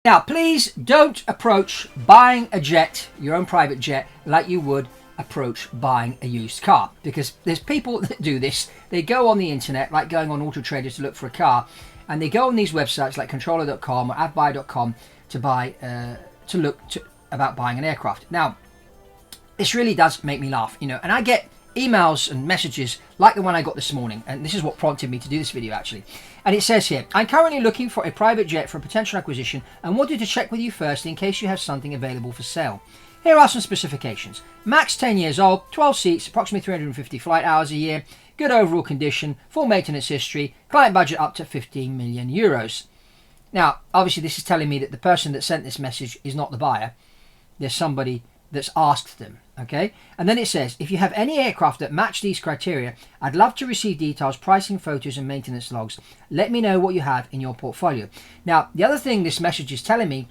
Now, please don't approach buying a jet, your own private jet, like you would approach buying a used car, because there's people that do this. They go on the internet, like going on Auto Trader to look for a car, and they go on these websites like controller.com or avbuy.com to buy about buying an aircraft. Now, this really does make me laugh, and I get emails and messages like the one I got this morning, and this is what prompted me to do this video actually. And it says here, I'm currently looking for a private jet for a potential acquisition and wanted to check with you first in case you have something available for sale. Here are some specifications. Max 10 years old, 12 seats, approximately 350 flight hours a year, good overall condition, full maintenance history, client budget up to 15 million euros. Now, obviously this is telling me that the person that sent this message is not the buyer. There's somebody that's asked them, okay? And then it says, if you have any aircraft that match these criteria, I'd love to receive details, pricing, photos and maintenance logs. Let me know what you have in your portfolio. Now, the other thing this message is telling me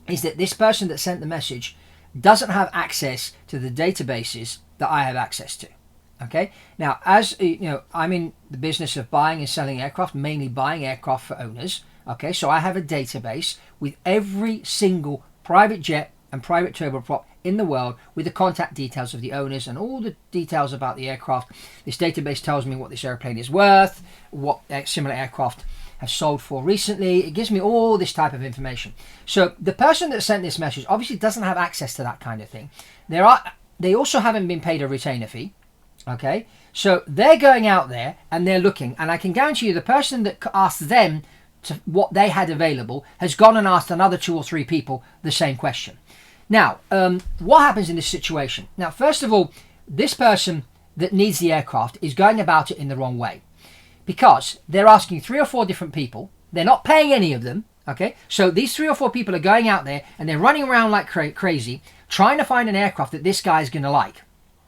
is that this person that sent the message doesn't have access to the databases that I have access to, okay? Now, as you know, I'm in the business of buying and selling aircraft, mainly buying aircraft for owners, okay? So I have a database with every single private jet and private turboprop in the world with the contact details of the owners and all the details about the aircraft. This database tells me what this airplane is worth, what similar aircraft has sold for recently. It gives me all this type of information. So the person that sent this message obviously doesn't have access to that kind of thing. They also haven't been paid a retainer fee, okay? So they're going out there and they're looking, and I can guarantee you the person that asked them to what they had available has gone and asked another 2 or 3 people the same question. Now, what happens in this situation? Now, first of all, this person that needs the aircraft is going about it in the wrong way, because they're asking 3 or 4 different people. They're not paying any of them, okay? So these 3 or 4 people are going out there and they're running around like crazy trying to find an aircraft that this guy's going to like,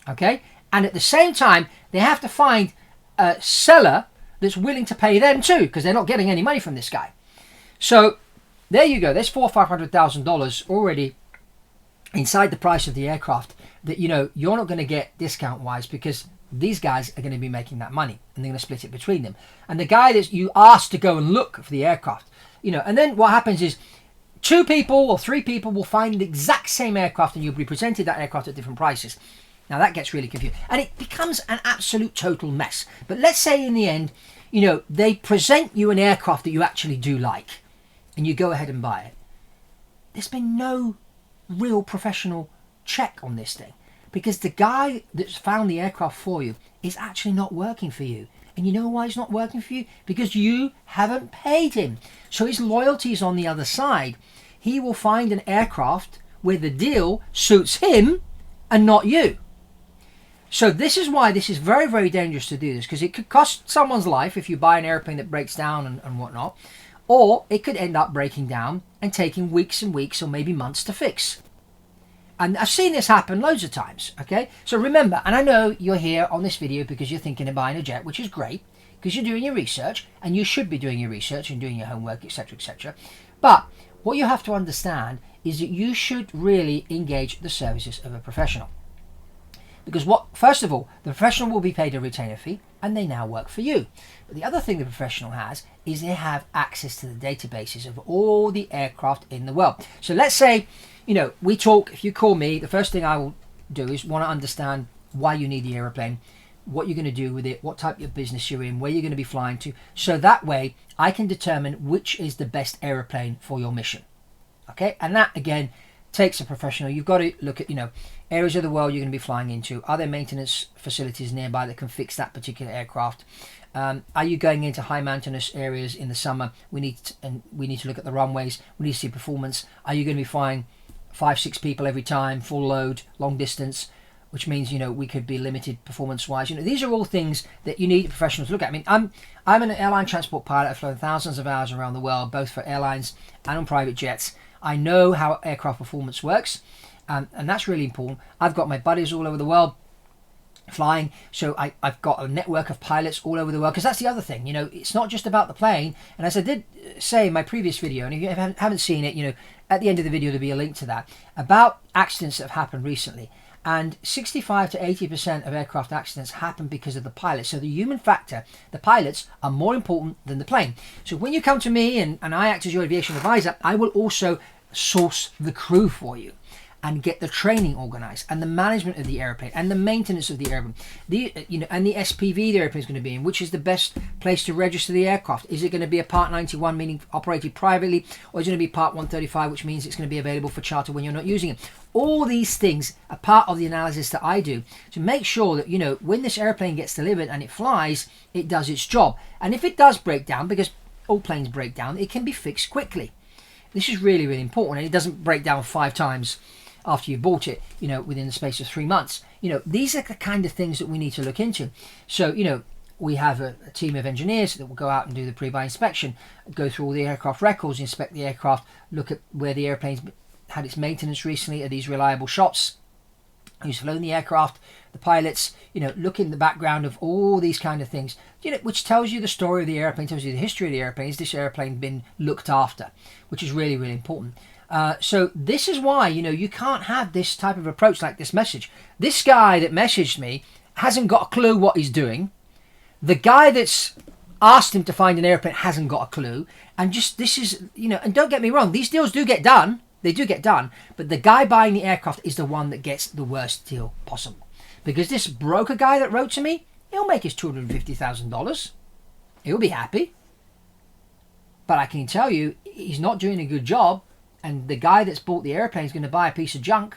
okay? And at the same time, they have to find a seller that's willing to pay them too, because they're not getting any money from this guy. So there you go. There's $400,000 or $500,000 already inside the price of the aircraft that you're not going to get discount wise, because these guys are going to be making that money and they're going to split it between them. And the guy that you asked to go and look for the aircraft, and then what happens is 2 people or 3 people will find the exact same aircraft and you'll be presented that aircraft at different prices. Now that gets really confusing and it becomes an absolute total mess. But let's say in the end, they present you an aircraft that you actually do like and you go ahead and buy it. There's been no real professional check on this thing, because the guy that's found the aircraft for you is actually not working for you. And you know why he's not working for you? Because you haven't paid him. So his loyalty is on the other side. He will find an aircraft where the deal suits him and not you. So this is why this is very, very dangerous to do this, because it could cost someone's life if you buy an airplane that breaks down and whatnot, or it could end up breaking down and taking weeks and weeks or maybe months to fix. And I've seen this happen loads of times, okay? So remember, and I know you're here on this video because you're thinking of buying a jet, which is great, because you're doing your research, and you should be doing your research and doing your homework, etc., etc. But what you have to understand is that you should really engage the services of a professional. Because first of all, the professional will be paid a retainer fee, and they now work for you. But the other thing the professional has is they have access to the databases of all the aircraft in the world. So let's say, we talk, if you call me, the first thing I will do is want to understand why you need the airplane, what you're going to do with it, what type of business you're in, where you're going to be flying to. So that way I can determine which is the best airplane for your mission. Okay, and that again takes a professional. You've got to look at, areas of the world you're going to be flying into. Are there maintenance facilities nearby that can fix that particular aircraft? Are you going into high mountainous areas in the summer? We need to look at the runways. We need to see performance. Are you going to be flying 5-6 people every time, full load, long distance, which means we could be limited performance wise. These are all things that you need professionals to look at. I mean, I'm an airline transport pilot. I've flown thousands of hours around the world, both for airlines and on private jets. I know how aircraft performance works, and that's really important. I've got my buddies all over the world flying, so I've got a network of pilots all over the world, because that's the other thing. It's not just about the plane. And as I did say in my previous video, and if you haven't seen it, at the end of the video there'll be a link to that, about accidents that have happened recently. And 65 to 80% of aircraft accidents happen because of the pilot. So the human factor, the pilots, are more important than the plane. So when you come to me and I act as your aviation advisor, I will also source the crew for you and get the training organized and the management of the airplane and the maintenance of the airplane, and the SPV the airplane is going to be in, which is the best place to register the aircraft. Is it going to be a Part 91, meaning operated privately, or is it going to be Part 135, which means it's going to be available for charter when you're not using it? All these things are part of the analysis that I do to make sure that, when this airplane gets delivered and it flies, it does its job. And if it does break down, because all planes break down, it can be fixed quickly. This is really, really important, and it doesn't break down 5 times after you've bought it, within the space of 3 months. These are the kind of things that we need to look into. So, we have a team of engineers that will go out and do the pre-buy inspection, go through all the aircraft records, inspect the aircraft, look at where the airplane's had its maintenance recently. Are these reliable shops? Who's flown the aircraft? The pilots, look in the background of all these kind of things, which tells you the story of the airplane, tells you the history of the airplane. Has this airplane been looked after? Which is really, really important. So this is why, you can't have this type of approach like this message. This guy that messaged me hasn't got a clue what he's doing. The guy that's asked him to find an airplane hasn't got a clue. And this is, and don't get me wrong, these deals do get done. They do get done. But the guy buying the aircraft is the one that gets the worst deal possible. Because this broker guy that wrote to me, he'll make his $250,000. He'll be happy. But I can tell you, he's not doing a good job. And the guy that's bought the airplane is going to buy a piece of junk,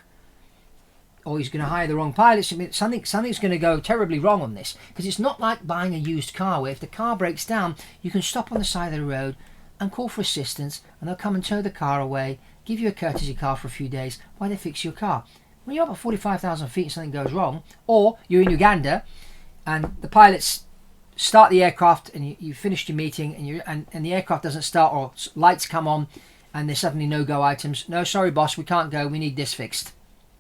or he's going to hire the wrong pilots. I mean, something's going to go terribly wrong on this, because it's not like buying a used car where if the car breaks down, you can stop on the side of the road and call for assistance, and they'll come and tow the car away, give you a courtesy car for a few days while they fix your car. When you're up at 45,000 feet and something goes wrong, or you're in Uganda and the pilots start the aircraft and you finished your meeting and the aircraft doesn't start, or lights come on, and there's suddenly no-go items. No, sorry, boss, we can't go. We need this fixed.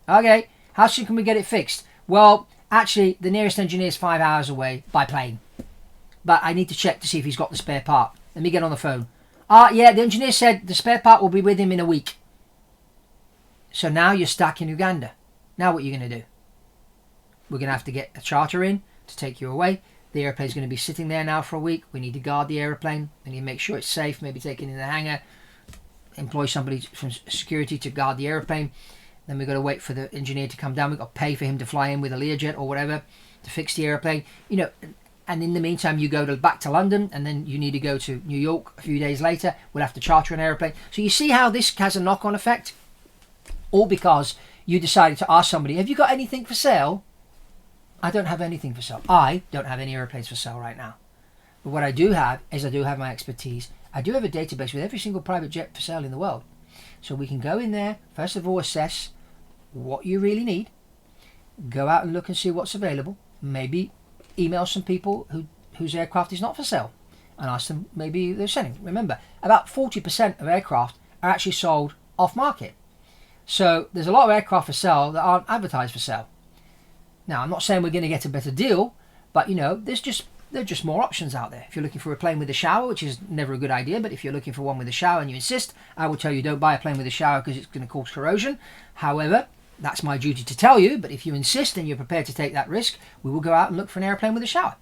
Okay, how soon can we get it fixed? Well, actually, the nearest engineer is 5 hours away by plane. But I need to check to see if he's got the spare part. Let me get on the phone. Yeah, the engineer said the spare part will be with him in a week. So now you're stuck in Uganda. Now what are you going to do? We're going to have to get a charter in to take you away. The airplane's going to be sitting there now for a week. We need to guard the airplane. We need to make sure it's safe, maybe take it in the hangar. Employ somebody from security to guard the airplane. Then we've got to wait for the engineer to come down. We've got to pay for him to fly in with a Learjet or whatever to fix the airplane. And in the meantime, you go back to London, and then you need to go to New York a few days later. We'll have to charter an airplane. So you see how this has a knock-on effect? All because you decided to ask somebody, have you got anything for sale? I don't have anything for sale. I don't have any airplanes for sale right now. But what I do have is I do have my expertise. I do have a database with every single private jet for sale in the world. So we can go in there, first of all, assess what you really need. Go out and look and see what's available. Maybe email some people whose aircraft is not for sale and ask them maybe they're selling. Remember, about 40% of aircraft are actually sold off market. So there's a lot of aircraft for sale that aren't advertised for sale. Now, I'm not saying we're going to get a better deal, but there's just more options out there. If you're looking for a plane with a shower, which is never a good idea, but if you're looking for one with a shower and you insist, I will tell you don't buy a plane with a shower because it's going to cause corrosion. However, that's my duty to tell you, but if you insist and you're prepared to take that risk, we will go out and look for an airplane with a shower.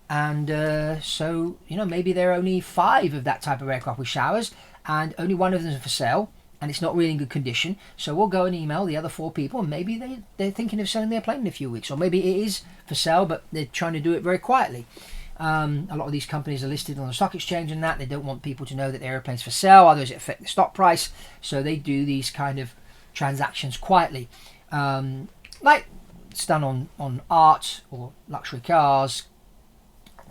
And so, maybe there are only 5 of that type of aircraft with showers, and only 1 of them is for sale, and it's not really in good condition. So we'll go and email the other 4 people, and maybe they're thinking of selling their plane in a few weeks, or maybe it is for sale, but they're trying to do it very quietly. A lot of these companies are listed on the stock exchange and that. They don't want people to know that their airplane's for sale, otherwise it affects the stock price. So they do these kind of transactions quietly. Like it's done on art or luxury cars,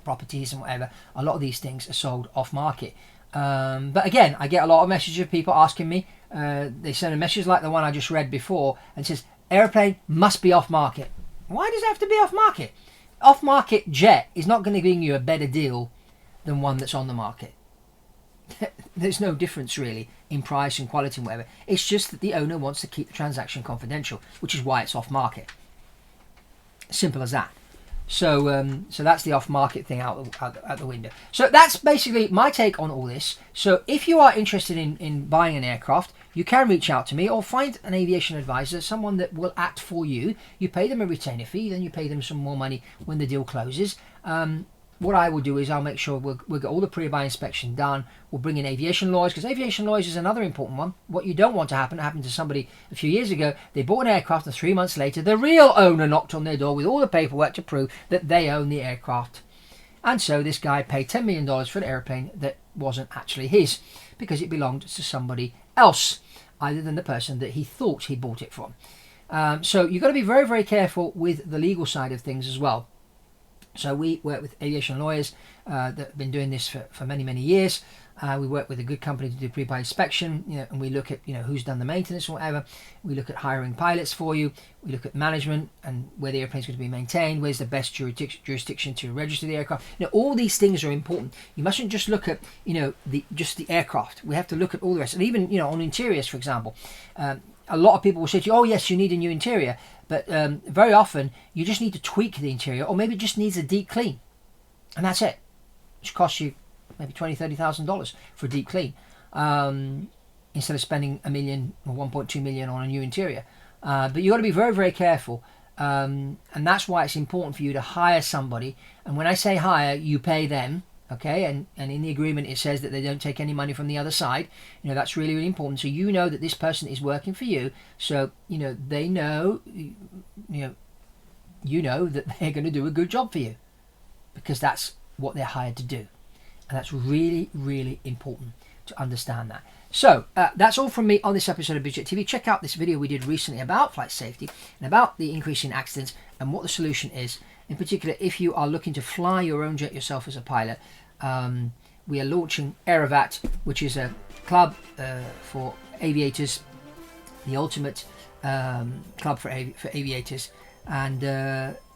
properties and whatever. A lot of these things are sold off market. But again, I get a lot of messages of people asking me. They send a message like the one I just read before and says, airplane must be off market. Why does it have to be off market? Off market jet is not going to bring you a better deal than one that's on the market. There's no difference really in price and quality and whatever. It's just that the owner wants to keep the transaction confidential, which is why it's off market. Simple as that. So that's the off-market thing out the window. So that's basically my take on all this. So if you are interested in buying an aircraft, you can reach out to me or find an aviation advisor, someone that will act for you. You pay them a retainer fee, then you pay them some more money when the deal closes. What I will do is I'll make sure we'll get all the pre-buy inspection done. We'll bring in aviation lawyers, because aviation lawyers is another important one. What you don't want to happen happened to somebody a few years ago. They bought an aircraft and 3 months later the real owner knocked on their door with all the paperwork to prove that they own the aircraft. And so this guy paid $10 million for an airplane that wasn't actually his, because it belonged to somebody else, other than the person that he thought he bought it from. So you've got to be very, very careful with the legal side of things as well. So we work with aviation lawyers that have been doing this for many, many years. We work with a good company to do pre-buy inspection, and we look at who's done the maintenance or whatever. We look at hiring pilots for you. We look at management and where the airplane's going to be maintained. Where's the best jurisdiction to register the aircraft? All these things are important. You mustn't just look at just the aircraft. We have to look at all the rest. And even on interiors, for example, a lot of people will say to you, "Oh yes, you need a new interior." But very often you just need to tweak the interior, or maybe it just needs a deep clean, and that's it, which costs you maybe $20,000-$30,000 for a deep clean, instead of spending $1 million or $1.2 million on a new interior. But you got to be very, very careful, and that's why it's important for you to hire somebody. And when I say hire, you pay them. Okay, and in the agreement it says that they don't take any money from the other side. That's really, really important. So that this person is working for you. So they know, that they're going to do a good job for you, because that's what they're hired to do, and that's really, really important to understand that. So that's all from me on this episode of Biz Jet TV. Check out this video we did recently about flight safety and about the increase in accidents and what the solution is. In particular, if you are looking to fly your own jet yourself as a pilot, we are launching Aerovat, which is a club for aviators, the ultimate club for aviators, and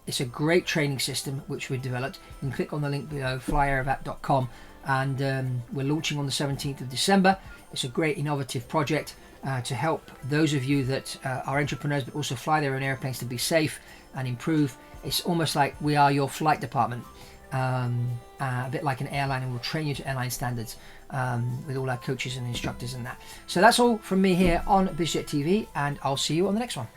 it's a great training system which we've developed. You can click on the link below, flyaerovat.com, and we're launching on the 17th of December. It's a great innovative project to help those of you that are entrepreneurs but also fly their own airplanes to be safe and improve. It's almost like we are your flight department, a bit like an airline, and we'll train you to airline standards with all our coaches and instructors and that. So that's all from me here on Biz Jet TV, and I'll see you on the next one.